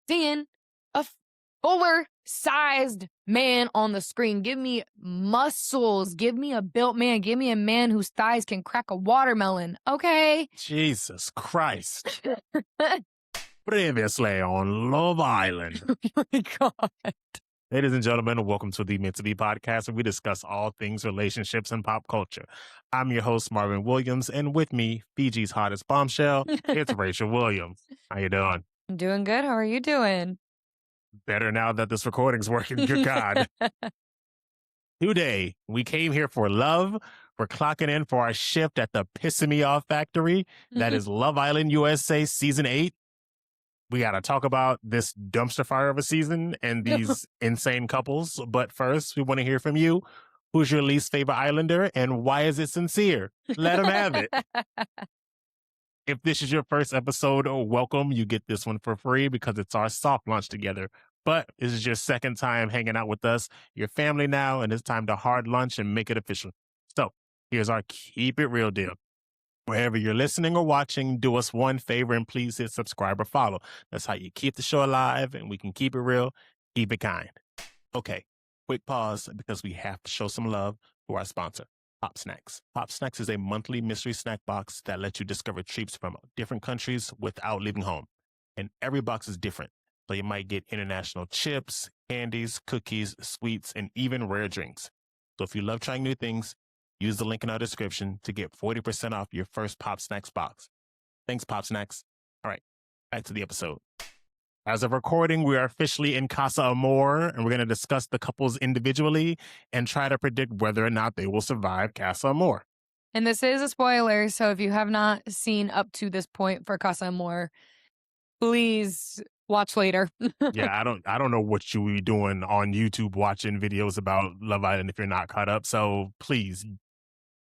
seeing a fuller sized man on the screen. Give me muscles. Give me a built man. Give me a man whose thighs can crack a watermelon. Okay. Jesus Christ. Previously on Love Island. Oh my God. Ladies and gentlemen, welcome to the Meant to Be podcast, where we discuss all things relationships and pop culture. I'm your host, Marvin Williams, and with me, Fiji's hottest bombshell, it's Rachel Williams. How you doing? I'm doing good. How are you doing? Better now that this recording's working. Good God. Today, we came here for love. We're clocking in for our shift at the Pissing Me Off Factory. That is Love Island USA Season 8. We got to talk about this dumpster fire of a season and these insane couples. But first, we want to hear from you. Who's your least favorite Islander and why is it sincere? Let them have it. If this is your first episode, welcome. You get this one for free because it's our soft launch together. But this is your second time hanging out with us. You're family now, and it's time to hard lunch and make it official. So here's our Keep It Real deal. Wherever you're listening or watching, do us one favor and please hit subscribe or follow. That's how you keep the show alive and we can keep it real, keep it kind. Okay, quick pause because we have to show some love to our sponsor, Pop Snacks. Pop Snacks is a monthly mystery snack box that lets you discover treats from different countries without leaving home. And every box is different. So you might get international chips, candies, cookies, sweets, and even rare drinks. So if you love trying new things, use the link in our description to get 40% off your first Pop Snacks box. Thanks, Pop Snacks. All right, back to the episode. As of recording, we are officially in Casa Amor, and we're going to discuss the couples individually and try to predict whether or not they will survive Casa Amor. And this is a spoiler, so if you have not seen up to this point for Casa Amor, please watch later. Yeah, I don't know what you will be doing on YouTube watching videos about Love Island if you're not caught up. So please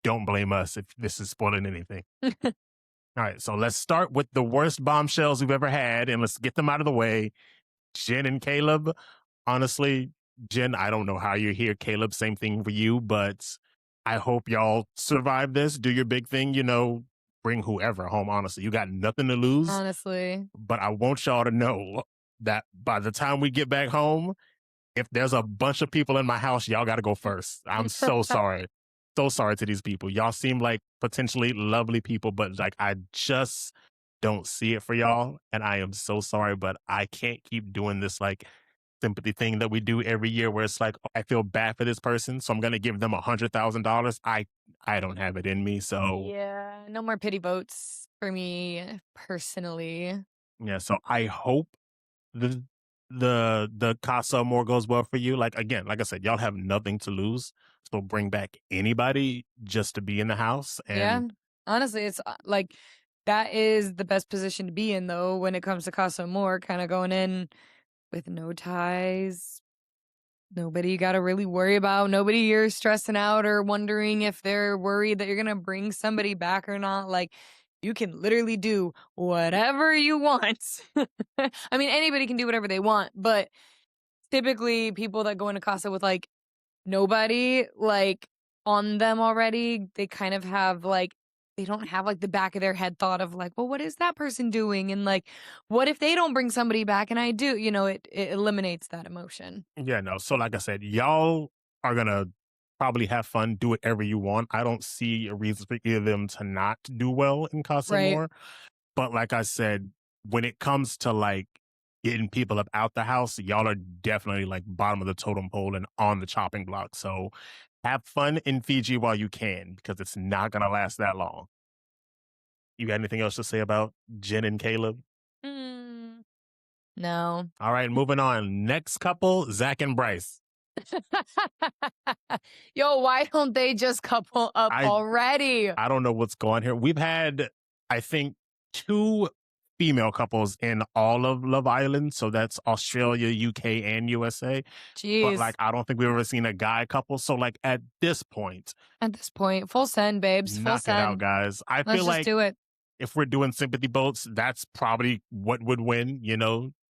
don't blame us if this is spoiling anything. All right, so let's start with the worst bombshells we've ever had, and let's get them out of the way. Jen and Caleb. Honestly, Jen, I don't know how you're here. Caleb, same thing for you, but I hope y'all survive this. Do your big thing, bring whoever home, honestly. You got nothing to lose. Honestly. But I want y'all to know that by the time we get back home, if there's a bunch of people in my house, y'all got to go first. I'm so sorry. So sorry to these people. Y'all seem like potentially lovely people, but I just don't see it for y'all. And I am so sorry, but I can't keep doing this sympathy thing that we do every year where it's I feel bad for this person, so I'm going to give them $100,000. I don't have it in me, so. Yeah, no more pity votes for me personally. Yeah, so I hope the Casa Amor goes well for you. Again, like I said, y'all have nothing to lose. So bring back anybody just to be in the house. And yeah, honestly, it's that is the best position to be in, though, when it comes to Casa Amor, kind of going in with no ties. Nobody you got to really worry about. Nobody you're stressing out or wondering if they're worried that you're going to bring somebody back or not. You can literally do whatever you want. I mean, anybody can do whatever they want, but typically people that go into Casa with nobody on them already, they kind of have they don't have the back of their head thought of well, what is that person doing? And what if they don't bring somebody back and I do? It eliminates that emotion. Yeah, no. So like I said, y'all are going to probably have fun, do whatever you want. I don't see a reason for either of them to not do well in Casa Amor. But like I said, when it comes to getting people up out the house, y'all are definitely bottom of the totem pole and on the chopping block. So have fun in Fiji while you can, because it's not going to last that long. You got anything else to say about Jen and Caleb? No. All right, moving on. Next couple, Zach and Bryce. Yo, why don't they just couple up already? I don't know what's going here. We've had, I think, 2 female couples in all of Love Island. So that's Australia, UK, and USA. Jeez. But I don't think we've ever seen a guy couple. So at this point, full send, babes. Full knock send. it out, guys. Let's just do it. If we're doing sympathy votes, that's probably what would win.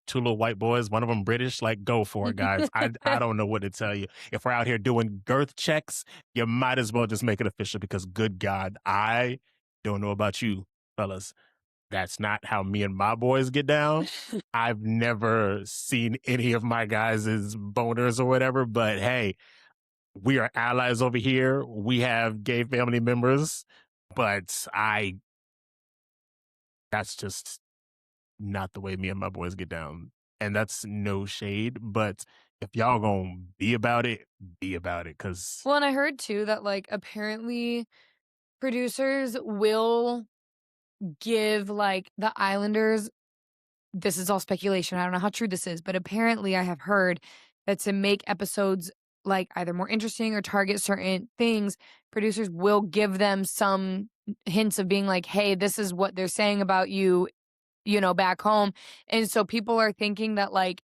2 little white boys, one of them British. Go for it, guys. I don't know what to tell you. If we're out here doing girth checks, you might as well just make it official, because good God, I don't know about you, fellas. That's not how me and my boys get down. I've never seen any of my guys' boners or whatever, but hey, we are allies over here. We have gay family members, but that's just not the way me and my boys get down. And that's no shade, but if y'all gonna be about it, be about it. Cause Well, and I heard too that like apparently producers will give like the Islanders, this is all speculation. I don't know how true this is, but apparently I have heard that to make episodes like either more interesting or target certain things, producers will give them some hints of being like, hey, this is what they're saying about you, you know, back home. And so people are thinking that like,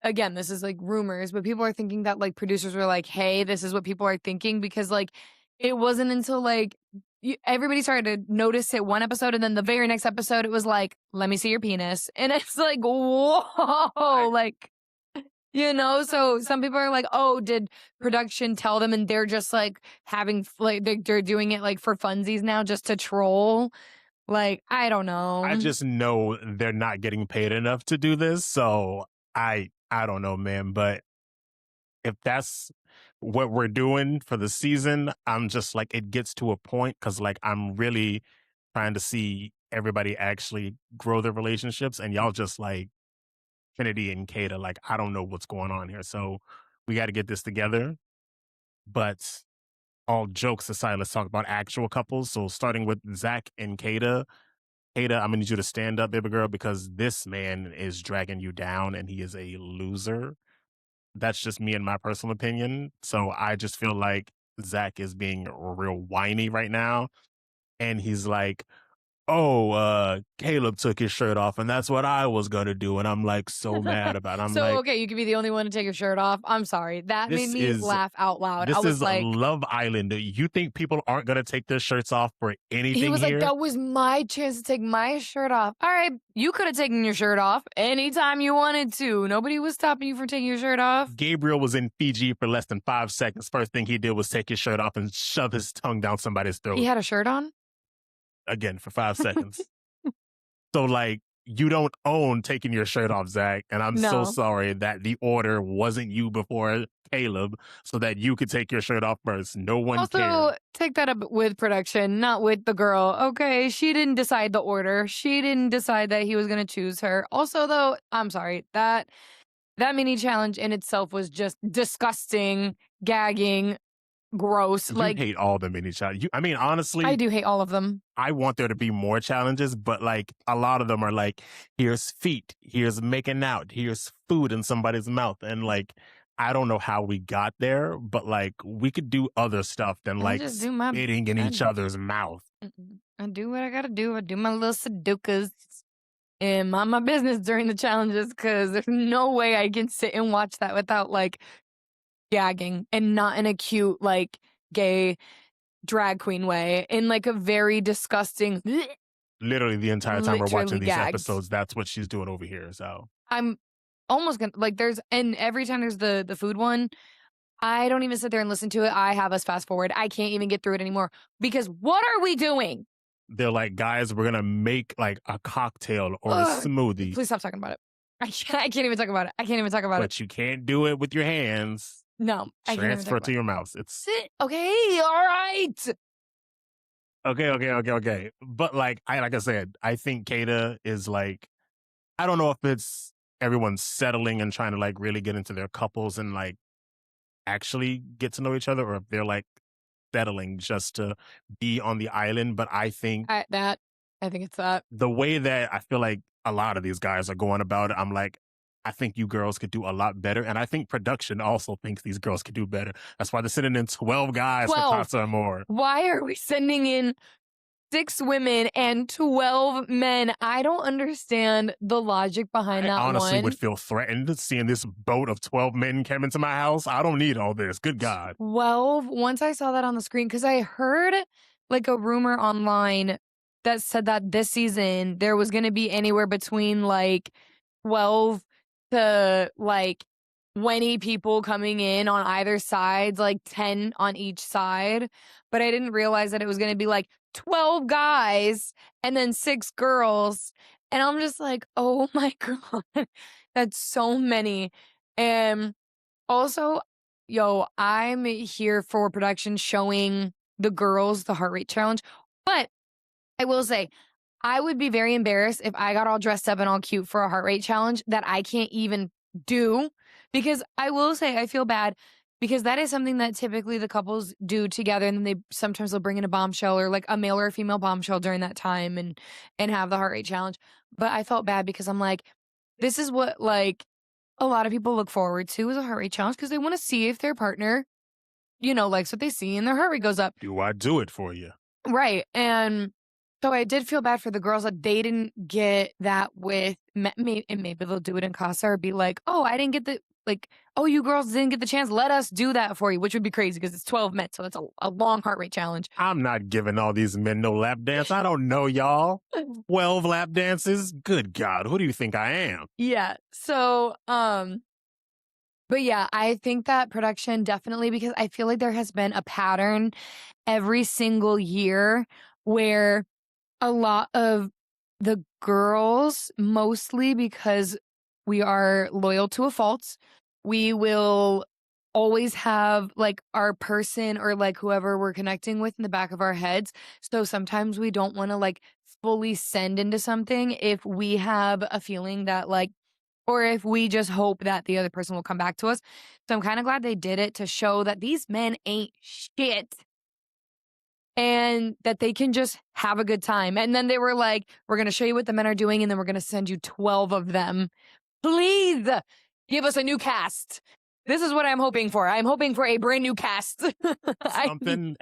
again, this is like rumors, but people are thinking that like producers were like, hey, this is what people are thinking, because like it wasn't until like everybody started to notice it one episode, and then the very next episode it was like, let me see your penis. And it's like, whoa, like, you know, so some people are like, oh, did production tell them and they're just like having like they're doing it like for funsies now just to troll? Like, I don't know. I just know they're not getting paid enough to do this. So I don't know, man. But if that's what we're doing for the season, I'm just like, it gets to a point because like I'm really trying to see everybody actually grow their relationships, and y'all just like Trinity and Kayda, like I don't know what's going on here. So we got to get this together. But all jokes aside, let's talk about actual couples. So starting with Zach and Kayda. Kayda, I'm gonna need you to stand up, baby girl, because this man is dragging you down and he is a loser. That's just me and my personal opinion. So I just feel like Zach is being real whiny right now. And he's like, oh, Caleb took his shirt off and that's what I was gonna do. And I'm like so mad about it. I'm so, like, okay, you could be the only one to take your shirt off. I'm sorry. That made me laugh out loud. This I was is like, Love Island. You think people aren't gonna take their shirts off for anything? he was here? like, that was my chance to take my shirt off. All right, you could have taken your shirt off anytime you wanted to. Nobody was stopping you from taking your shirt off. Gabriel was in Fiji for less than 5 seconds. First thing he did was take his shirt off and shove his tongue down somebody's throat. He had a shirt on? Again, for 5 seconds. So, like, you don't own taking your shirt off, Zach. And I'm so sorry that the order wasn't you before Caleb so that you could take your shirt off first. No one cared. Also, take that up with production, not with the girl. Okay, she didn't decide the order. She didn't decide that he was going to choose her. Also, though, I'm sorry, that mini challenge in itself was just disgusting, gagging, gross. You like, hate all the mini challenges. I mean, honestly, I do hate all of them. I want there to be more challenges, but like a lot of them are like, here's feet, here's making out, here's food in somebody's mouth. And like, I don't know how we got there, but like we could do other stuff than like spitting in each other's mouth. I do what I gotta do. I do my little Sudokus and mind my business during the challenges, because there's no way I can sit and watch that without like gagging, and not in a cute like gay drag queen way, in like a very disgusting. Literally the entire time we're watching these episodes, that's what she's doing over here. So I'm almost gonna like and every time there's the food one, I don't even sit there and listen to it. I have us fast forward. I can't even get through it anymore, because what are we doing? They're like, guys, we're gonna make like a cocktail or a smoothie. Please stop talking about it. I can't even talk about it. I can't even talk about it. But you can't do it with your hands. No, I can't even transfer it to your mouth. It's okay. All right. Okay. But like I said, I think Kayda is like, I don't know if it's everyone's settling and trying to like really get into their couples and like actually get to know each other, or if they're like settling just to be on the island. But I think I think it's that. The way that I feel like a lot of these guys are going about it, I'm like, I think you girls could do a lot better. And I think production also thinks these girls could do better. That's why they're sending in 12 guys for Casa Amor. Why are we sending in 6 women and 12 men? I don't understand the logic behind that. I honestly would feel threatened seeing this boat of 12 men come into my house. I don't need all this. Good God. 12? Once I saw that on the screen, because I heard like a rumor online that said that this season there was going to be anywhere between like 12 to like 20 people coming in on either side, like 10 on each side. But I didn't realize that it was going to be like 12 guys and then 6 girls. And I'm just like, oh my God, that's so many. And also, yo, I'm here for production showing the girls the heart rate challenge. But I will say, I would be very embarrassed if I got all dressed up and all cute for a heart rate challenge that I can't even do. Because I will say, I feel bad because that is something that typically the couples do together. And then they'll bring in a bombshell or like a male or a female bombshell during that time and have the heart rate challenge. But I felt bad because I'm like, this is what like a lot of people look forward to is a heart rate challenge because they want to see if their partner, likes what they see and their heart rate goes up. Do I do it for you? Right. And so I did feel bad for the girls that they didn't get that with me. And maybe they'll do it in Casa or be like, oh, I didn't get oh, you girls didn't get the chance. Let us do that for you, which would be crazy because it's 12 men. So that's a long heart rate challenge. I'm not giving all these men no lap dance. I don't know y'all. 12 lap dances? Good God. Who do you think I am? Yeah. So, but yeah, I think that production definitely, because I feel like there has been a pattern every single year where a lot of the girls, mostly because we are loyal to a fault, we will always have like our person or like whoever we're connecting with in the back of our heads. So sometimes we don't want to like fully send into something if we have a feeling that like, or if we just hope that the other person will come back to us. So I'm kind of glad they did it to show that these men ain't shit and that they can just have a good time. And then they were like, we're going to show you what the men are doing, and then we're going to send you 12 of them. Please give us a new cast. This is what I'm hoping for. I'm hoping for a brand new cast. Something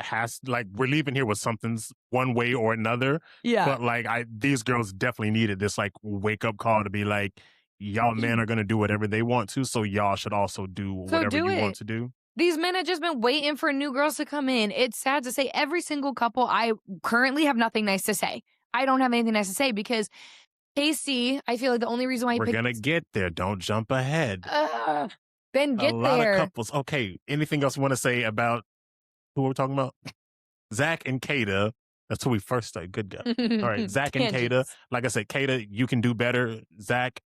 we're leaving here with something's one way or another. Yeah. But like, these girls definitely needed this like wake up call to be like, y'all men are going to do whatever they want to. So y'all should also do whatever you want to do. These men have just been waiting for new girls to come in. It's sad to say every single couple, I currently have nothing nice to say. I don't have anything nice to say because KC, I feel like the only reason why we're going to get there. Don't jump ahead. Then get there. A lot of couples. Okay. Anything else you want to say about who we're talking about? Zach and Kayda. That's who we first started. Good guy. All right. Zach and Kayda. Like I said, Kayda, you can do better. Zach,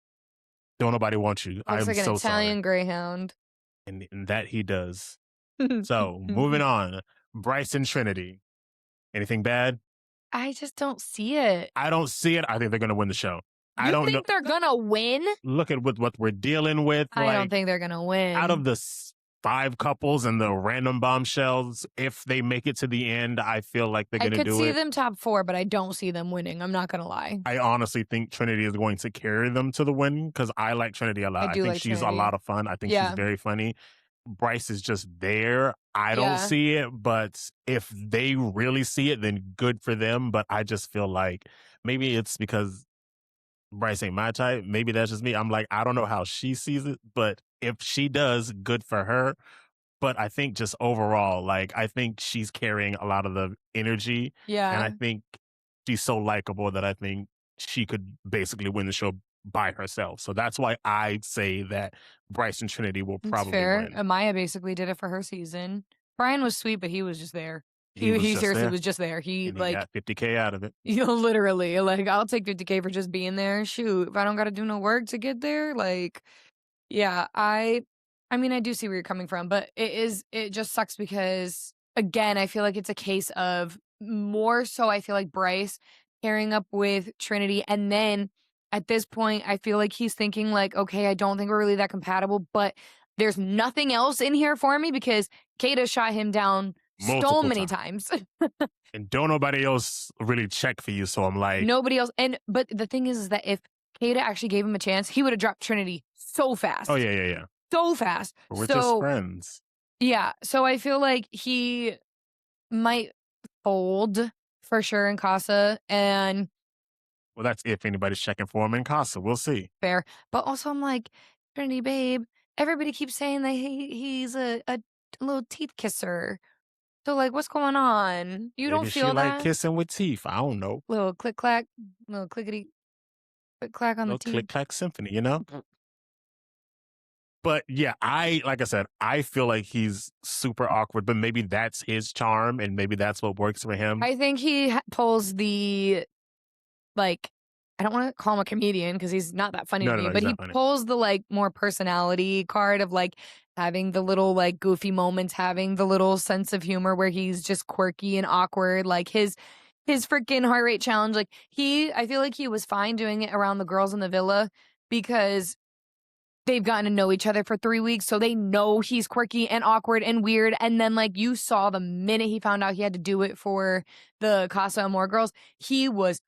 don't nobody want you. Looks like an Italian greyhound. And that he does. So, moving on. Bryce and Trinity. Anything bad? I just don't see it. I don't see it. I think they're going to win the show. I don't think they're going to win? Look at what we're dealing with. I don't think they're going to win. Out of the 5 couples and the random bombshells, if they make it to the end, I feel like they're going to do it. I could see them top 4, but I don't see them winning. I'm not going to lie. I honestly think Trinity is going to carry them to the win because I like Trinity a lot. I think she's a lot of fun. I think she's very funny. Bryce is just there. I don't see it, but if they really see it, then good for them. But I just feel like maybe it's because Bryce ain't my type. Maybe that's just me. I'm like, I don't know how she sees it, but if she does, good for her. But I think just overall, like, I think she's carrying a lot of the energy. Yeah. And I think she's so likable that I think she could basically win the show by herself. So that's why I say that Bryce and Trinity will probably win. Aniya basically did it for her season. Brian was sweet, but he was just there. He seriously was just there. He got $50K out of it. Literally, like, I'll take $50K for just being there. Shoot, if I don't got to do no work to get there, like, yeah, I mean, I do see where you're coming from, but it just sucks because, again, I feel like it's a case of more so I feel like Bryce pairing up with Trinity, and then at this point, I feel like he's thinking like, okay, I don't think we're really that compatible, but there's nothing else in here for me because Kayda shot him down so many times. And don't nobody else really check for you, so I'm like... Nobody else. But the thing is that if Kayda actually gave him a chance, he would have dropped Trinity so fast. Oh, yeah. So fast. We're just friends. Yeah, so I feel like he might fold for sure in Casa, and... Well, that's if anybody's checking for him in Casa. We'll see. Fair. But also I'm like, Trinity, babe, everybody keeps saying that he's a little teeth kisser. So, like, what's going on? You don't feel that? She like kissing with teeth. I don't know. Little click-clack, little clickety click-clack on the teeth. Click-clack symphony, you know? But yeah, like I said, I feel like he's super awkward, but maybe that's his charm and maybe that's what works for him. I think he pulls the, like, I don't want to call him a comedian because he's not that funny to me, but he pulls the, like, more personality card of, like, having the little, like, goofy moments, having the little sense of humor where he's just quirky and awkward. Like, his freaking heart rate challenge, like, I feel like he was fine doing it around the girls in the villa because they've gotten to know each other for 3 weeks, so they know he's quirky and awkward and weird. And then, like, you saw the minute he found out he had to do it for the Casa Amor girls, he was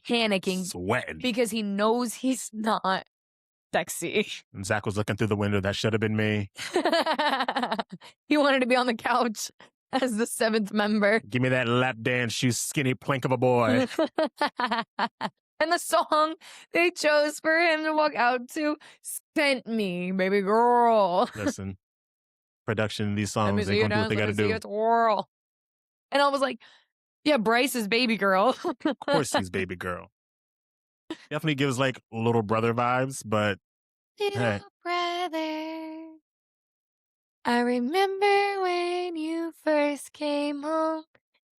panicking, sweating, because he knows he's not sexy. And Zach was looking through the window. That should have been me. He wanted to be on the couch as the 7th member. Give me that lap dance, you skinny plank of a boy. And the song they chose for him to walk out to, Sent Me, Baby Girl. Listen, production in these songs, they gonna do what they gotta do. Twirl. And I was like, yeah, Bryce is Baby Girl. Of course he's Baby Girl. Definitely gives like little brother vibes, but little brother, I remember when you first came home,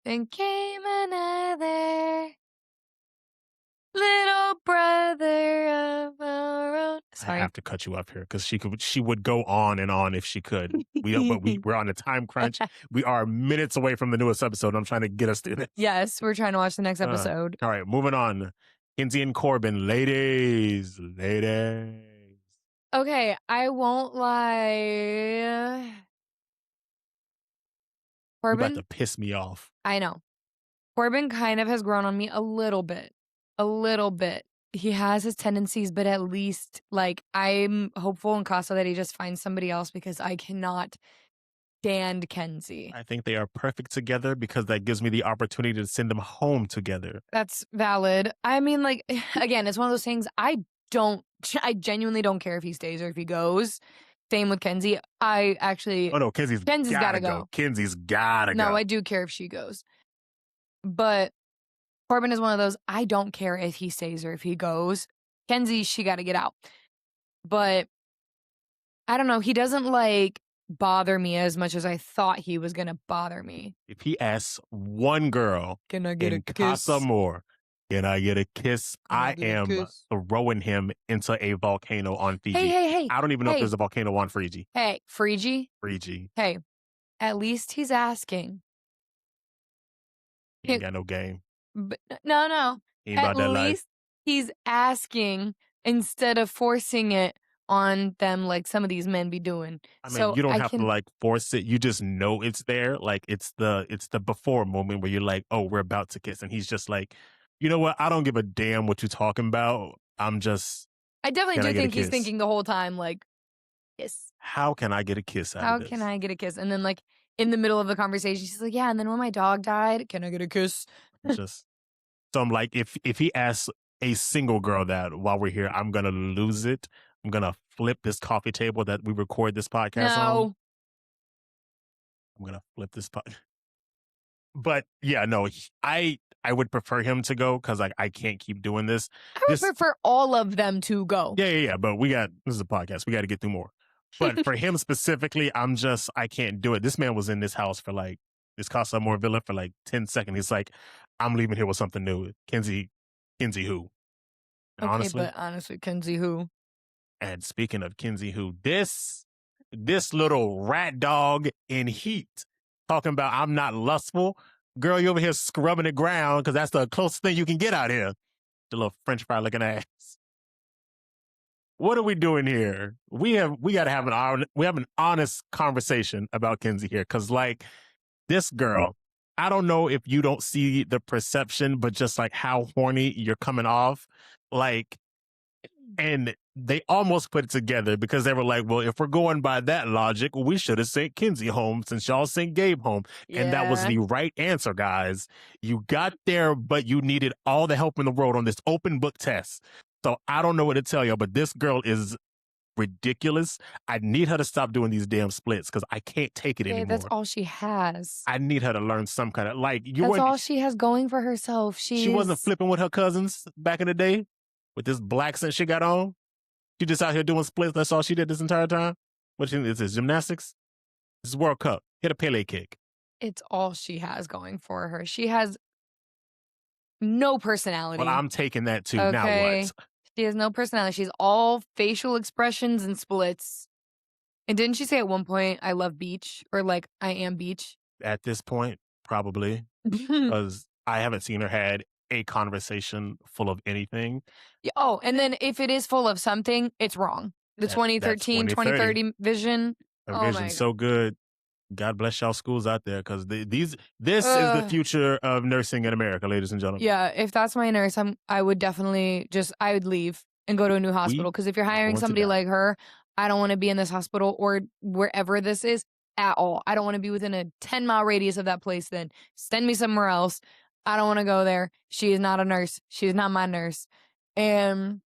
then came another little brother of our own. Sorry. I have to cut you up here because she would go on and on if she could. We're on a time crunch. We are minutes away from the newest episode. I'm trying to get us through this. Yes, we're trying to watch the next episode. All right, moving on. Kenzie and Corbin, ladies. Okay, I won't lie. Corbin, you're about to piss me off. I know. Corbin kind of has grown on me a little bit. He has his tendencies, but at least, like, I'm hopeful in Casa that he just finds somebody else because I cannot stand Kenzie. I think they are perfect together because that gives me the opportunity to send them home together. That's valid. I mean, like, again, it's one of those things I genuinely don't care if he stays or if he goes. Same with Kenzie. Oh no, Kenzie's gotta go. Kenzie's gotta go. No, I do care if she goes. But Corbin is one of those, I don't care if he stays or if he goes. Kenzie, she got to get out. But I don't know. He doesn't, like, bother me as much as I thought he was going to bother me. If he asks one girl, can I get a kiss? Casa Amor, can I get a kiss? I am throwing him into a volcano on Fiji. Hey. I don't even know if there's a volcano on Fiji. Hey, Fiji? Hey, at least he's asking. He ain't got no game. But, no. At least he's asking instead of forcing it on them like some of these men be doing. I mean, you don't have to like force it. You just know it's there. Like it's the before moment where you're like, oh, we're about to kiss. And he's just like, you know what? I don't give a damn what you're talking about. I definitely do think he's thinking the whole time, like, kiss. How can I get a kiss out of this? How can I get a kiss? And then, like, in the middle of the conversation, she's like, yeah, and then when my dog died, can I get a kiss? So I'm like, if he asks a single girl that while we're here, I'm going to lose it. I'm going to flip this coffee table that we record this podcast on. I'm going to flip this But yeah, no, I would prefer him to go because like I can't keep doing this. I would prefer all of them to go. Yeah. But this is a podcast. We got to get through more. But for him specifically, I can't do it. This man was in this house for like, this Casa Amor villa for like 10 seconds. He's like, I'm leaving here with something new. Kenzie who? And honestly, Kenzie who? And speaking of Kenzie who, this little rat dog in heat talking about I'm not lustful. Girl, you over here scrubbing the ground because that's the closest thing you can get out here. The little French fry looking ass. What are we doing here? We got to have an honest conversation about Kenzie here because like this girl, I don't know if you don't see the perception, but just like how horny you're coming off. Like, and they almost put it together because they were like, well, if we're going by that logic, we should have sent Kenzie home since y'all sent Gabe home. Yeah. And that was the right answer, guys. You got there, but you needed all the help in the world on this open book test. So I don't know what to tell you, but this girl is ridiculous. I need her to stop doing these damn splits because I can't take it anymore. That's all she has. I need her to learn some kind of like that's all she has going for herself. She wasn't flipping with her cousins back in the day with this black accent she got on. She just out here doing splits. That's all she did this entire time. What is this? Gymnastics? This is World Cup. Hit a Pele kick. It's all she has going for her. She has no personality. Well, I'm taking that too. Okay. Now what? She has no personality. She's all facial expressions and splits. And didn't she say at one point, I love beach, or like, I am beach? At this point, probably. Because I haven't seen her had a conversation full of anything. Yeah, oh, and then if it is full of something, it's wrong. The 2013, 2030 vision. The vision's so good. God bless y'all schools out there, because this is the future of nursing in America, ladies and gentlemen. Yeah, if that's my nurse, I would definitely I would leave and go to a new hospital, because if you're hiring somebody like her, I don't want to be in this hospital or wherever this is at all. I don't want to be within a 10-mile radius of that place. Then send me somewhere else. I don't want to go there. She is not a nurse. She is not my nurse. And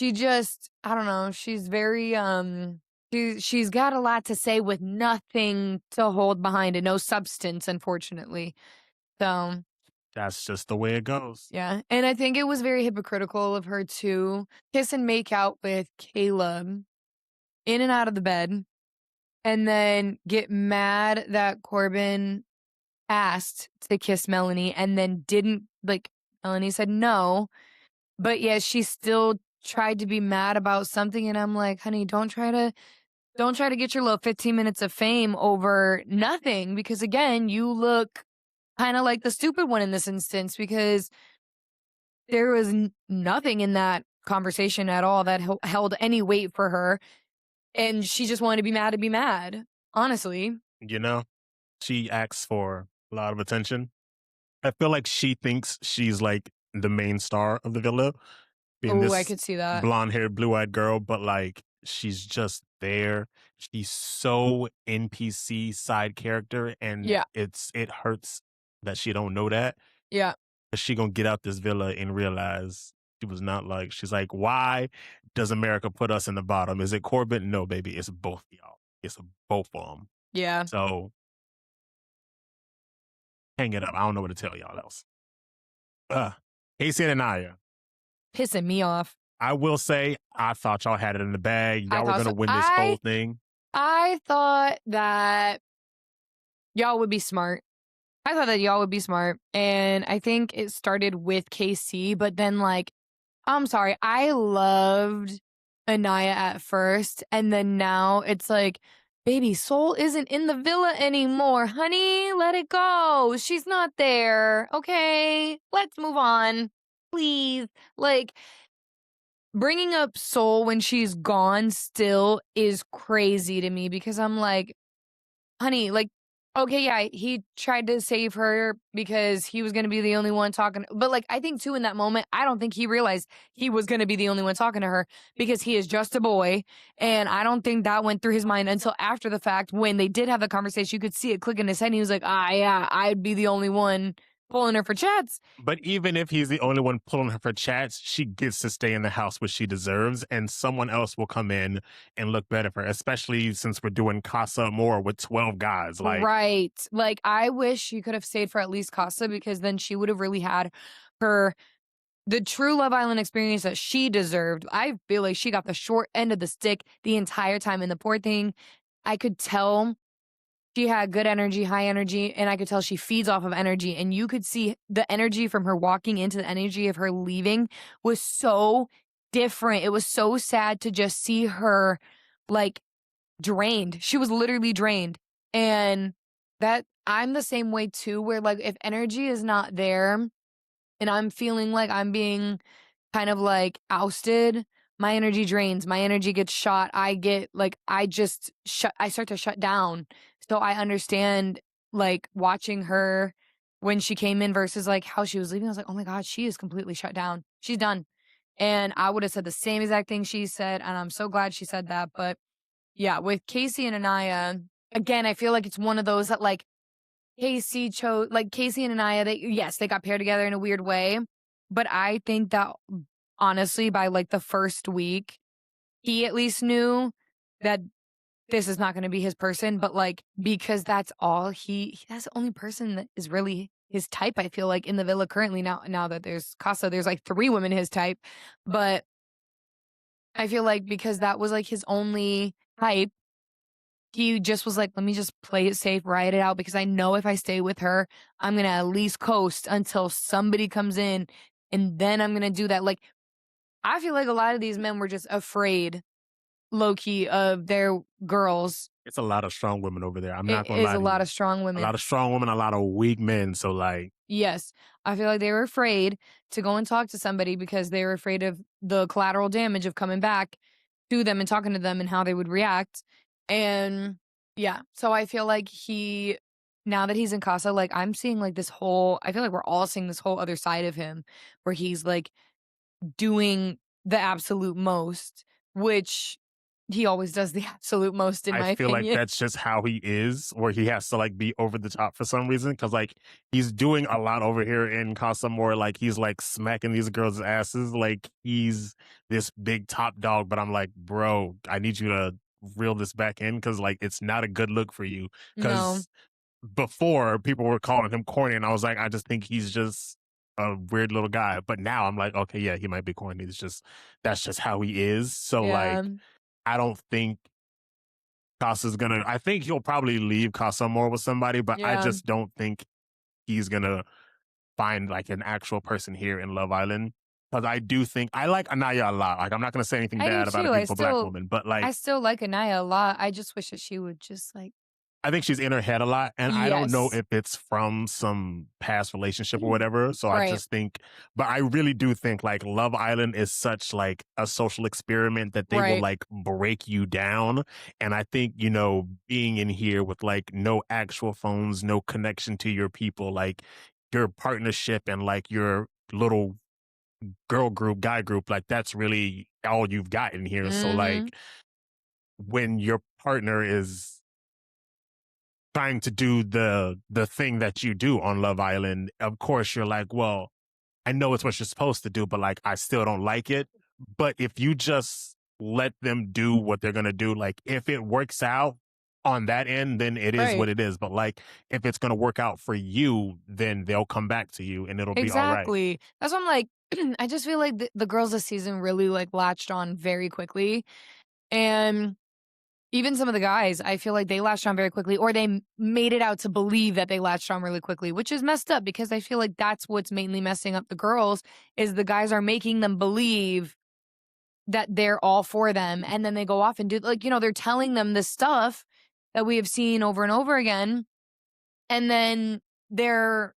she just, I don't know, she's very she's got a lot to say with nothing to hold behind it, no substance, unfortunately. So that's just the way it goes. Yeah. And I think it was very hypocritical of her to kiss and make out with Caleb in and out of the bed, and then get mad that Corbin asked to kiss Melanie and then didn't, like, Melanie said no, but yeah, she still tried to be mad about something. And I'm like, honey, don't try to get your little 15 minutes of fame over nothing, because again, you look kind of like the stupid one in this instance, because there was nothing in that conversation at all that held any weight for her. And she just wanted to be mad, honestly. You know, she asks for a lot of attention. I feel like she thinks she's like the main star of the villa. Oh, I could see that. Blonde-haired, blue-eyed girl, but like she's just there. She's so NPC side character, and it hurts that she don't know that. Yeah. But she gonna get out this villa and realize she was not like, she's like, why does America put us in the bottom? Is it Corbin? No, baby, it's both y'all. It's both of them. Yeah. So hang it up. I don't know what to tell y'all else. KC and Aniya. Pissing me off. I will say, I thought y'all had it in the bag. Y'all were going to win this whole thing. I thought that y'all would be smart. And I think it started with KC, but then, like, I'm sorry, I loved Aniya at first, and then now it's like, baby, Soul isn't in the villa anymore, honey. Let it go. She's not there. Okay, let's move on, please. Like, bringing up Soul when she's gone still is crazy to me, because I'm like, honey, like, okay, yeah, he tried to save her because he was going to be the only one talking. But, like, I think, too, in that moment, I don't think he realized he was going to be the only one talking to her, because he is just a boy. And I don't think that went through his mind until after the fact, when they did have the conversation. You could see it click in his head. And he was like, yeah, I'd be the only one pulling her for chats. But even if he's the only one pulling her for chats, she gets to stay in the house, which she deserves, and someone else will come in and look better for her, especially since we're doing Casa Amor with 12 guys. Like, right. Like, I wish she could have stayed for at least Casa, because then she would have really had the true Love Island experience that she deserved. I feel like she got the short end of the stick the entire time. And the poor thing, I could tell she had good energy, high energy, and I could tell she feeds off of energy. And you could see the energy from her walking into the energy of her leaving was so different. It was so sad to just see her, like, drained. She was literally drained. And that, I'm the same way too, where, like, if energy is not there and I'm feeling like I'm being kind of like ousted, my energy drains, my energy gets shot. I get like, I start to shut down. So I understand, like, watching her when she came in versus like how she was leaving. I was like, oh my God, she is completely shut down. She's done. And I would have said the same exact thing she said. And I'm so glad she said that. But yeah, with KC and Aniya, again, I feel like it's one of those that, like, KC and Aniya, yes, they got paired together in a weird way. But I think that, honestly, by like the first week, he at least knew that this is not going to be his person. But, like, because that's all that's the only person that is really his type, I feel like, in the villa currently. Now that there's Casa, there's like 3 women his type. But I feel like because that was like his only hype, he just was like, let me just play it safe, ride it out, because I know if I stay with her, I'm going to at least coast until somebody comes in, and then I'm going to do that. Like, I feel like a lot of these men were just afraid, low key, of their girls. It's a lot of strong women over there. I'm not It going to is lie a to lot you. of strong A women. lot of strong women, a lot of weak men. So, like, Yes. I feel like they were afraid to go and talk to somebody because they were afraid of the collateral damage of coming back to them and talking to them and how they would react. And yeah, so I feel like now that he's in Casa, like I'm seeing like I feel like we're all seeing this whole other side of him where he's like doing the absolute most, which he always does the absolute most, in I my feel like opinion. that's just how he is, where he has to like be over the top for some reason. Cause like he's doing a lot over here in Casa Amor. Like he's like smacking these girls' asses. Like he's this big top dog. But I'm like, bro, I need you to reel this back in because like it's not a good look for you. No. Cause before people were calling him corny, and I was like, I just think he's just a weird little guy. But now I'm like, okay, yeah, he might be corny. That's just how he is. So Yeah. like I don't think I think he'll probably leave Casa Amor with somebody, but I Yeah. just don't think he's gonna find like an actual person here in Love Island. Because I do think I like Aniya a lot. Like I'm not gonna say anything I do bad about a too. beautiful black woman, but I like still like Aniya a lot. I just wish that she would just like, I think she's in her head a lot, and I don't know yes. if it's from some past relationship or whatever. So I Right. just think, but I really do think like Love Island is such like a social experiment that they will Right. like break you down. And I think, being in here with like no actual phones, no connection to your people, like your partnership and like your little girl group, guy group, like that's really all you've got in here. So Mhm. like when your partner is trying to do the thing that you do on Love Island, of course you're like, well, I know it's what you're supposed to do, but like I still don't like it. But if you just let them do what they're gonna do, like if it works out on that end, then it is what Right. it is. But like if it's gonna work out for you, then they'll come back to you and it'll be all right. Exactly. That's what I'm like, I just feel like the girls this season really like latched on very quickly. And even some of the guys, I feel like they latched on very quickly, or they made it out to believe that they latched on really quickly, which is messed up because I feel like that's what's mainly messing up the girls is the guys are making them believe that they're all for them. And then they go off and do like, they're telling them this stuff that we have seen over and over again. And then they're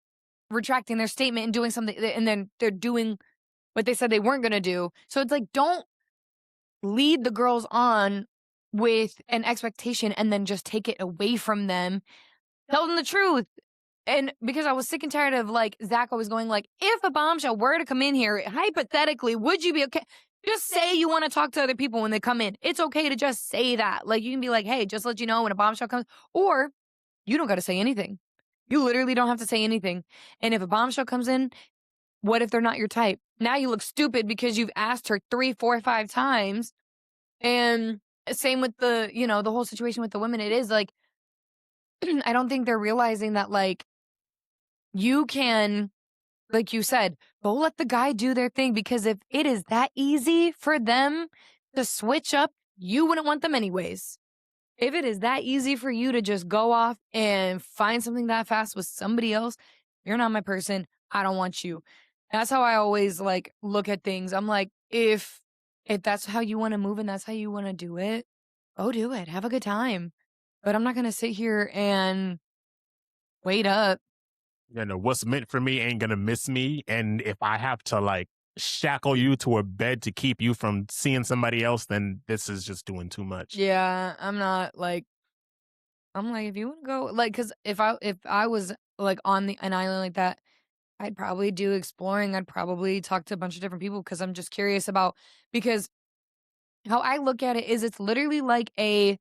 retracting their statement and doing something. And then they're doing what they said they weren't going to do. So it's like, don't lead the girls on with an expectation and then just take it away from them. Tell them the truth. And because I was sick and tired of like Zach always going like, if a bombshell were to come in here, hypothetically, would you be okay? Just say you want to talk to other people when they come in. It's okay to just say that. Like you can be like, hey, just let you know when a bombshell comes, or you don't got to say anything. You literally don't have to say anything. And if a bombshell comes in, what if they're not your type? Now you look stupid because you've asked her 3, 4, 5 times. And same with the whole situation with the women. It is like, I don't think they're realizing that like you can, like you said, go let the guy do their thing, because if it is that easy for them to switch up, you wouldn't want them anyways. If it is that easy for you to just go off and find something that fast with somebody else, you're not my person. I don't want you. That's how I always like look at things. I'm like, if that's how you want to move and that's how you want to do it, go do it. Have a good time. But I'm not going to sit here and wait up. What's meant for me ain't gonna miss me. And if I have to like shackle you to a bed to keep you from seeing somebody else, then this is just doing too much. Yeah, I'm like, if you want to go, like, cause if I was like on an island like that, I'd probably do exploring. I'd probably talk to a bunch of different people because I'm just curious because how I look at it is it's literally like a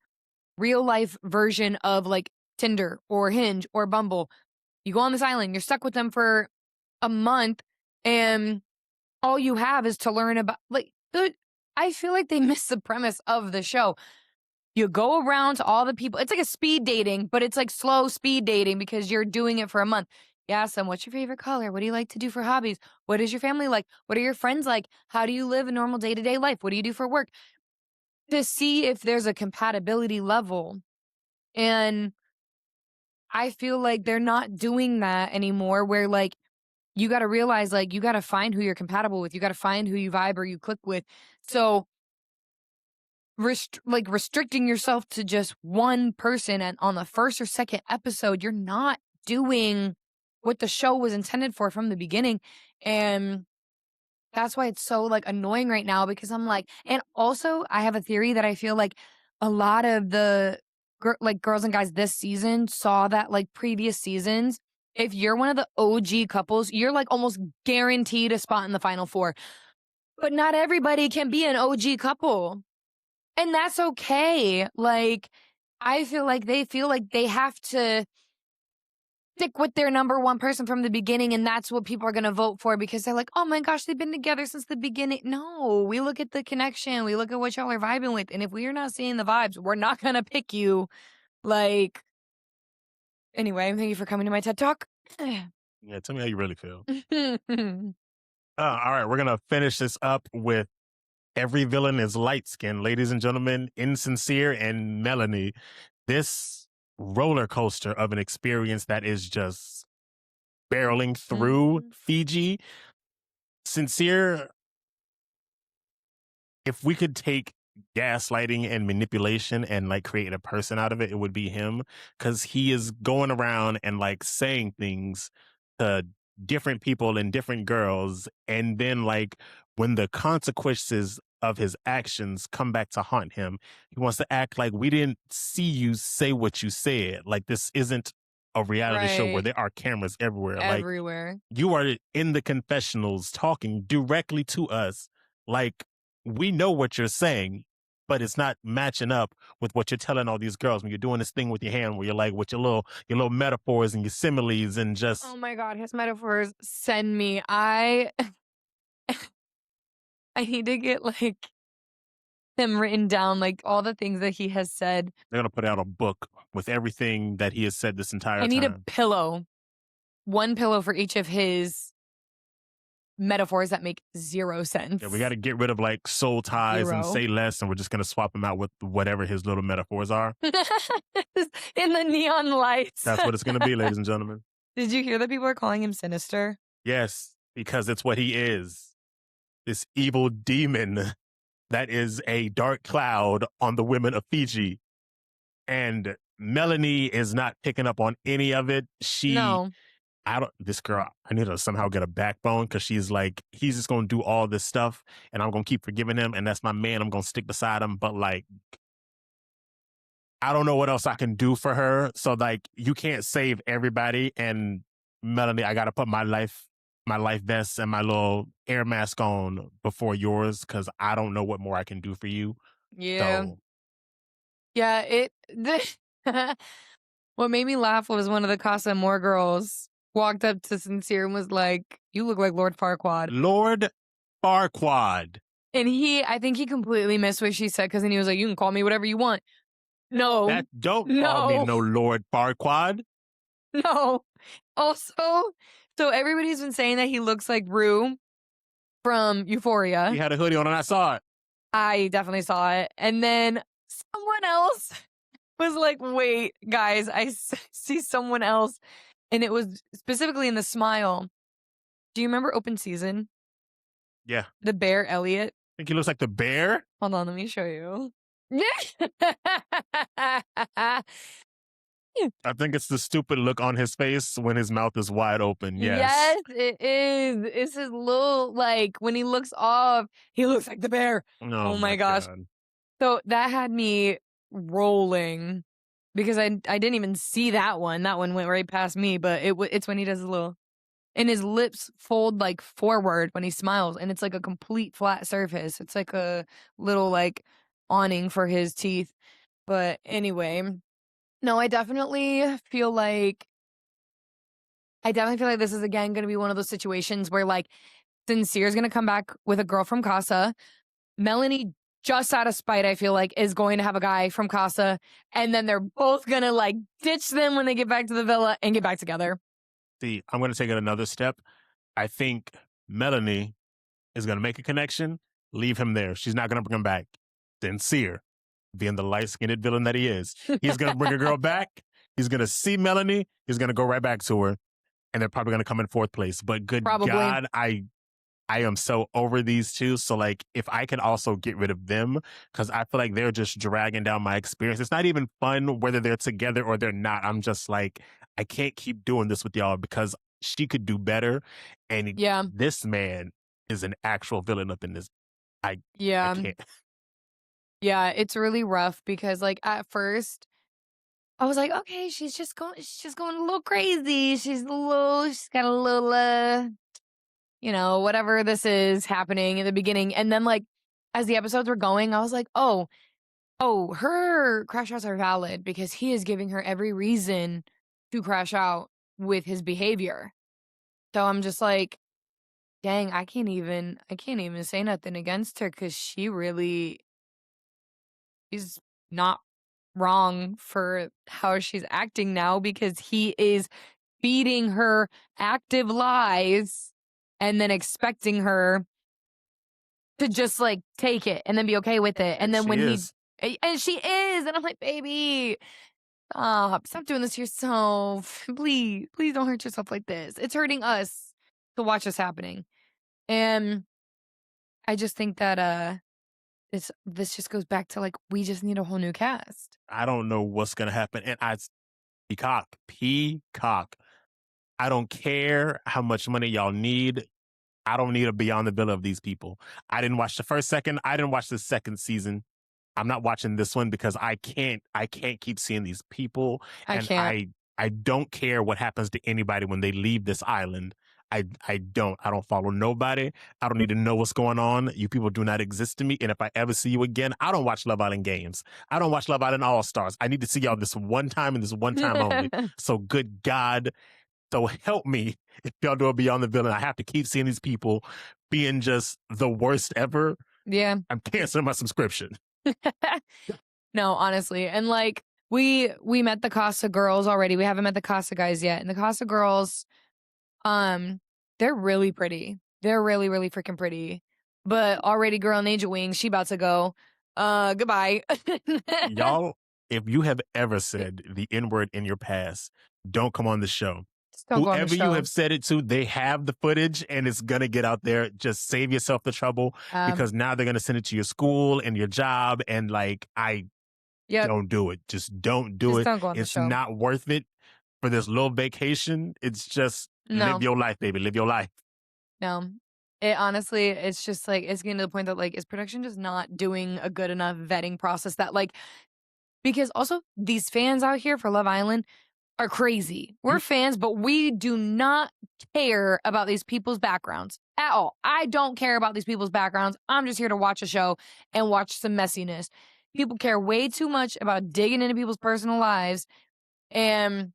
real life version of like Tinder or Hinge or Bumble. You go on this island, you're stuck with them for a month, and all you have is to learn about like I feel like they missed the premise of the show. You go around to all the people. It's like a speed dating, but it's like slow speed dating because you're doing it for a month. You ask them, what's your favorite color? What do you like to do for hobbies? What is your family like? What are your friends like? How do you live a normal day-to-day life? What do you do for work? To see if there's a compatibility level. And I feel like they're not doing that anymore, where like you got to realize, like, you got to find who you're compatible with. You got to find who you vibe or you click with. So restricting yourself to just one person and on the first or second episode, you're not doing what the show was intended for from the beginning. And that's why it's so like annoying right now, because I'm like, and also I have a theory that I feel like a lot of the girls and guys this season saw that like previous seasons. If you're one of the OG couples, you're like almost guaranteed a spot in the final four. But not everybody can be an OG couple. And that's okay. Like, I feel like they have to stick with their number one person from the beginning, and that's what people are going to vote for, because they're like, oh my gosh, they've been together since the beginning. No, we look at the connection. We look at what y'all are vibing with. And if we are not seeing the vibes, we're not going to pick you. Like, anyway, thank you for coming to my TED Talk. Yeah, tell me how you really feel. All right, we're going to finish this up with Every Villain is Light Skin. Ladies and gentlemen, Sincere and Melanie, this roller coaster of an experience that is just barreling through Fiji. Sincere, if we could take gaslighting and manipulation and like create a person out of it, it would be him, because he is going around and like saying things to different people and different girls, and then like when the consequences of his actions come back to haunt him, he wants to act like we didn't see you say what you said. Like, this isn't a reality show where there are cameras everywhere. Everywhere. Like, you are in the confessionals talking directly to us. Like, we know what you're saying, but it's not matching up with what you're telling all these girls when you're doing this thing with your hand where you're like with your little metaphors and your similes and just. Oh my God, his metaphors send me. I need to get like them written down, like all the things that he has said. They're gonna put out a book with everything that he has said this entire time. I need a pillow. One pillow for each of his metaphors that make zero sense. Yeah, we got to get rid of like soul ties and say less, and we're just gonna swap them out with whatever his little metaphors are. In the neon lights. That's what it's gonna be, ladies and gentlemen. Did you hear that people are calling him sinister? Yes, because it's what he is. This evil demon that is a dark cloud on the women of Fiji. And Melanie is not picking up on any of it. This girl, I need to somehow get a backbone, because she's like, he's just going to do all this stuff and I'm going to keep forgiving him. And that's my man. I'm going to stick beside him. But like, I don't know what else I can do for her. So like, you can't save everybody. And Melanie, I got to put my life vest and my little air mask on before yours, because I don't know what more I can do for you. Yeah. So. Yeah. What made me laugh was one of the Casa Amor girls walked up to Sincere and was like, you look like Lord Farquaad. Lord Farquaad. And I think he completely missed what she said, because then he was like, you can call me whatever you want. No. Don't call me no Lord Farquaad. No. Also, so everybody's been saying that he looks like Rue from Euphoria. He had a hoodie on and I saw it. I definitely saw it. And then someone else was like, wait, guys, I see someone else. And it was specifically in the smile. Do you remember Open Season? Yeah. The bear Elliot? Think he looks like the bear? Hold on, let me show you. I think it's the stupid look on his face when his mouth is wide open. Yes. Yes, it is. It's his little, like, when he looks off, he looks like the bear. Oh my gosh. God. So that had me rolling, because I didn't even see that one. That one went right past me, but it's when he does a little, and his lips fold like forward when he smiles, and it's like a complete flat surface. It's like a little like awning for his teeth. But anyway, no, I definitely feel like this is again going to be one of those situations where like Sincere is going to come back with a girl from Casa. Melanie, just out of spite, I feel like, is going to have a guy from Casa, and then they're both going to like ditch them when they get back to the villa and get back together. See, I'm going to take it another step. I think Melanie is going to make a connection, leave him there. She's not going to bring him back. Sincere, being the light-skinned villain that he is, he's going to bring a girl back. He's going to see Melanie. He's going to go right back to her. And they're probably going to come in fourth place. But good God, I am so over these two. So, like, if I can also get rid of them, because I feel like they're just dragging down my experience. It's not even fun whether they're together or they're not. I'm just like, I can't keep doing this with y'all because she could do better. And this man is an actual villain up in this. I can't. Yeah, it's really rough because, like, at first, I was like, okay, she's just going a little crazy. She's got a little, whatever this is happening in the beginning. And then, like, as the episodes were going, I was like, oh, her crash outs are valid because he is giving her every reason to crash out with his behavior. So I'm just like, dang, I can't even say nothing against her because she's not wrong for how she's acting now because he is feeding her active lies and then expecting her to just like take it and then be okay with it. And then she is, and I'm like, baby, stop doing this to yourself. Please don't hurt yourself like this. It's hurting us to watch this happening. And I just think that this just goes back to like, we just need a whole new cast. I don't know what's going to happen. And Peacock. I don't care how much money y'all need. I don't need a Beyond the Villa of these people. I didn't watch the first second. I didn't watch the second season. I'm not watching this one because I can't keep seeing these people. I don't care what happens to anybody when they leave this island. I don't follow nobody. I don't need to know what's going on. You people do not exist to me. And if I ever see you again, I don't watch Love Island Games. I don't watch Love Island All Stars. I need to see y'all this one time and this one time only. So good God, so help me if y'all do a Beyond the Villain. I have to keep seeing these people being just the worst ever. Yeah. I'm canceling my subscription. No, honestly. And like we met the Casa girls already. We haven't met the Casa guys yet. And the Casa girls, they're really pretty. They're really, really freaking pretty. But already girl in Angel Wings, she about to go. Goodbye. Y'all, if you have ever said the N-word in your past, don't come on the show. Whoever you have said it to, they have the footage and it's going to get out there. Just save yourself the trouble because now they're going to send it to your school and your job. And like, don't do it. Just don't do it. Don't go on it's the show. Not worth it for this little vacation. It's just live your life, baby. Live your life. No. Honestly, it's just like, it's getting to the point that like, is production just not doing a good enough vetting process that like, because also these fans out here for Love Island are crazy. We're fans, but we do not care about these people's backgrounds at all. I don't care about these people's backgrounds. I'm just here to watch a show and watch some messiness. People care way too much about digging into people's personal lives. But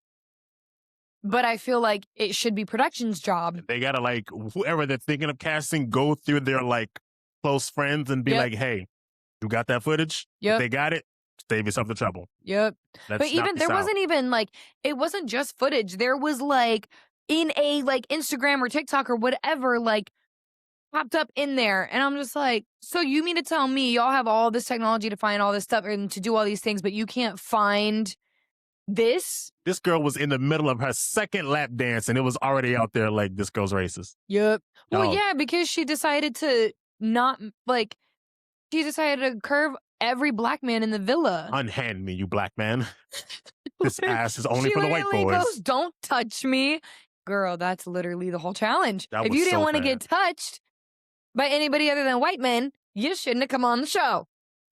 I feel like it should be production's job. They gotta like, whoever they're thinking of casting, go through their like close friends and be like, hey, you got that footage? If they got it, save yourself the trouble. Yep. But even there wasn't even like, it wasn't just footage. There was like in a like Instagram or TikTok or whatever, like popped up in there. And I'm just like, so you mean to tell me y'all have all this technology to find all this stuff and to do all these things, but you can't find this? This girl was in the middle of her second lap dance and it was already out there like, this girl's racist. Yep. Well, yeah, because she decided to not like, she decided to curve every black man in the villa. Unhand me, you black man. This ass is only for the white boys. Goes, don't touch me. Girl, that's literally the whole challenge. If you didn't want to get touched by anybody other than white men, you shouldn't have come on the show.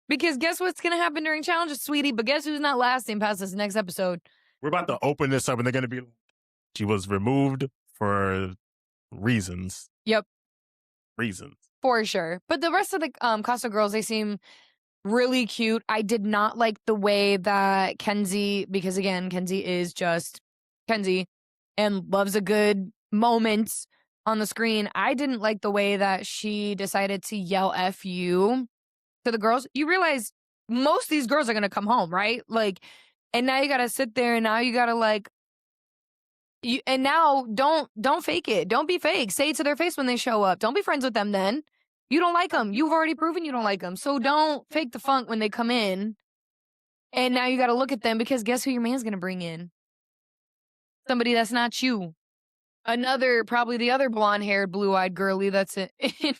Because guess what's going to happen during challenges, sweetie? But guess who's not lasting past this next episode? We're about to open this up and they're going to be, she was removed for reasons. Yep. Reasons. For sure. But the rest of the Casa girls, they seem really cute. I did not like the way that Kenzie, because again, Kenzie is just Kenzie and loves a good moment on the screen. I didn't like the way that she decided to yell F you to the girls. You realize most of these girls are going to come home, right? Like, and now you got to sit there and now you got to like And now don't fake it. Don't be fake. Say it to their face when they show up. Don't be friends with them then. You don't like them. You've already proven you don't like them. So don't fake the funk when they come in. And now you got to look at them because guess who your man's going to bring in? Somebody that's not you. Probably the other blonde-haired, blue-eyed girly that's in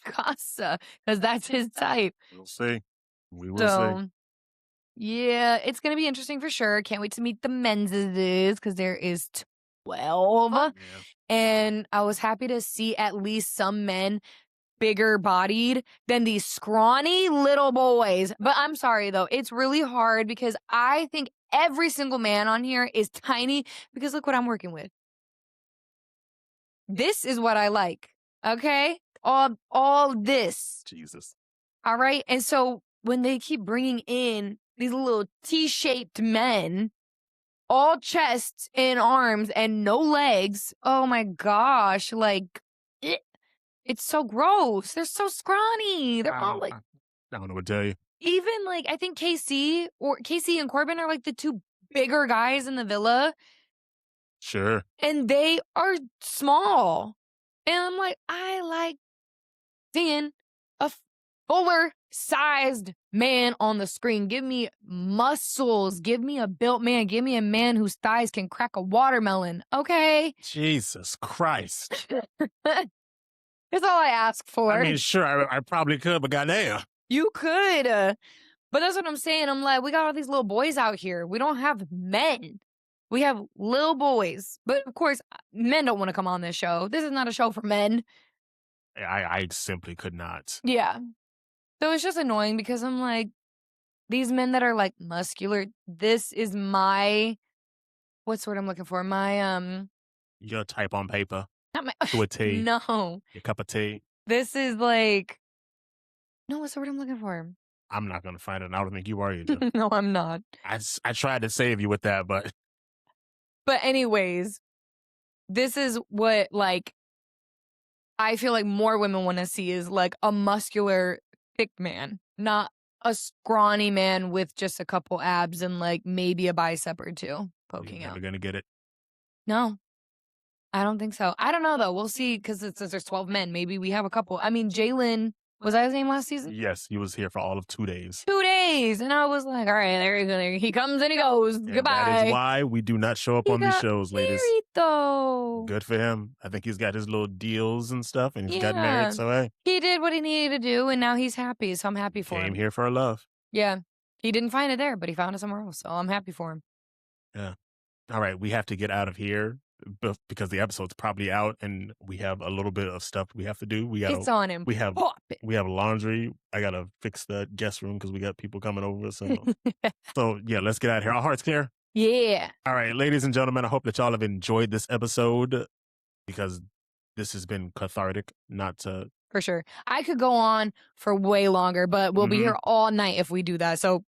Casa, because that's his type. We'll see. We will see. Yeah, it's going to be interesting for sure. Can't wait to meet the menses because there is 12. Yeah. And I was happy to see at least some men bigger bodied than these scrawny little boys. But I'm sorry, though. It's really hard because I think every single man on here is tiny because look what I'm working with. This is what I like. Okay? All this. Jesus. All right? And so when they keep bringing in these little T-shaped men, all chest and arms and no legs, oh my gosh, like, it's so gross. They're so scrawny. They're all like, I don't know what to tell you. even like, I think KC and Corbin are like the two bigger guys in the villa. Sure. And they are small. And I'm like, I like seeing a fuller sized man on the screen. Give me muscles. Give me a built man. Give me a man whose thighs can crack a watermelon. Okay. Jesus Christ. That's all I ask for. I mean, sure, I probably could, but goddamn. You could. But that's what I'm saying. I'm like, we got all these little boys out here. We don't have men. We have little boys. But of course, men don't want to come on this show. This is not a show for men. I simply could not. Yeah. So it's just annoying because I'm like, these men that are like muscular, this is my, what's the word I'm looking for? My, Your type on paper. not my, To a tea. no. Your cup of tea. This is like, no, what's the word I'm looking for? I'm not going to find it. I don't think you are either. No, I'm not. I tried to save you with that, but. But anyways, this is what like I feel like more women want to see is like a muscular, thick man, not a scrawny man with just a couple abs and like maybe a bicep or two poking You're out. never going to get it. No, I don't think so. I don't know though. We'll see because since there's 12 men, maybe we have a couple. I mean, Jalen, was that his name last season? Yes, he was here for all of 2 days. 2 days. And I was like, all right, there he comes and he goes. And Goodbye. that is why we do not show up on these shows, ladies. Married, though. Good for him. I think he's got his little deals and stuff, and he's got married, so hey. He did what he needed to do, and now he's happy, so I'm happy for him. Came here for our love. Yeah. He didn't find it there, but he found it somewhere else, so I'm happy for him. Yeah. All right, we have to get out of here because the episode's probably out, and we have a little bit of stuff we have to do. It's on him. We have laundry. I gotta fix the guest room because we got people coming over. So yeah, let's get out of here. Our hearts clear. Yeah. All right, ladies and gentlemen, I hope that y'all have enjoyed this episode because this has been cathartic. Not to For sure. I could go on for way longer, but we'll be here all night if we do that. So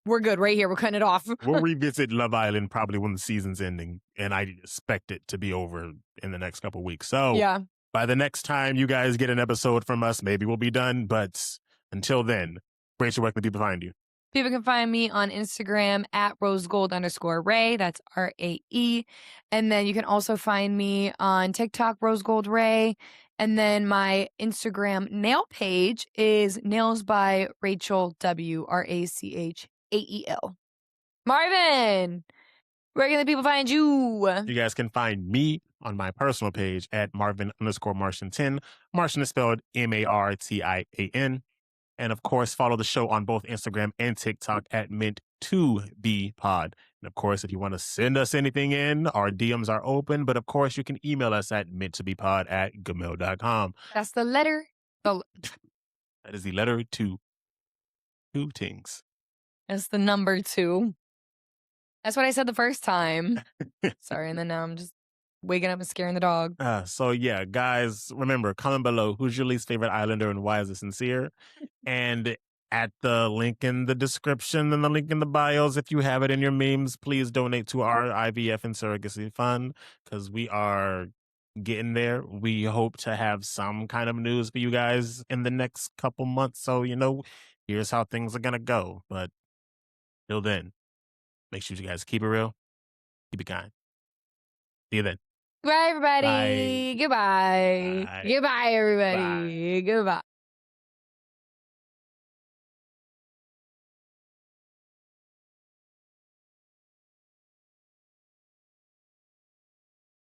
we're good right here. We're cutting it off. We'll revisit Love Island probably when the season's ending, and I expect it to be over in the next couple of weeks. So yeah. By the next time you guys get an episode from us, maybe we'll be done. But until then, Rachel, where can people find you? People can find me on Instagram at rosegold_Ray. That's RAE. And then you can also find me on TikTok, rosegoldray. And then my Instagram nail page is Nails by Rachel W. RACHAEL. Marvin, where can the people find you? You guys can find me on my personal page at Marvin_Martian10. Martian is spelled MARTIAN. And of course, follow the show on both Instagram and TikTok at Mint2BPod. And of course, if you want to send us anything in, our DMs are open. But of course, you can email us at mint2bpod@gmail.com. That's the letter. That is the letter two things. That's the number 2. That's what I said the first time. Sorry, and then now I'm just waking up and scaring the dog. So yeah, guys, remember, comment below who's your least favorite Islander and why is it Sincere? And at the link in the description and the link in the bios, if you have it in your memes, please donate to our IVF and surrogacy fund because we are getting there. We hope to have some kind of news for you guys in the next couple months. So, here's how things are going to go. But till then, make sure you guys keep it real, keep it kind. See you then. Bye, Bye. everybody. Goodbye. Bye. Goodbye, everybody. Goodbye.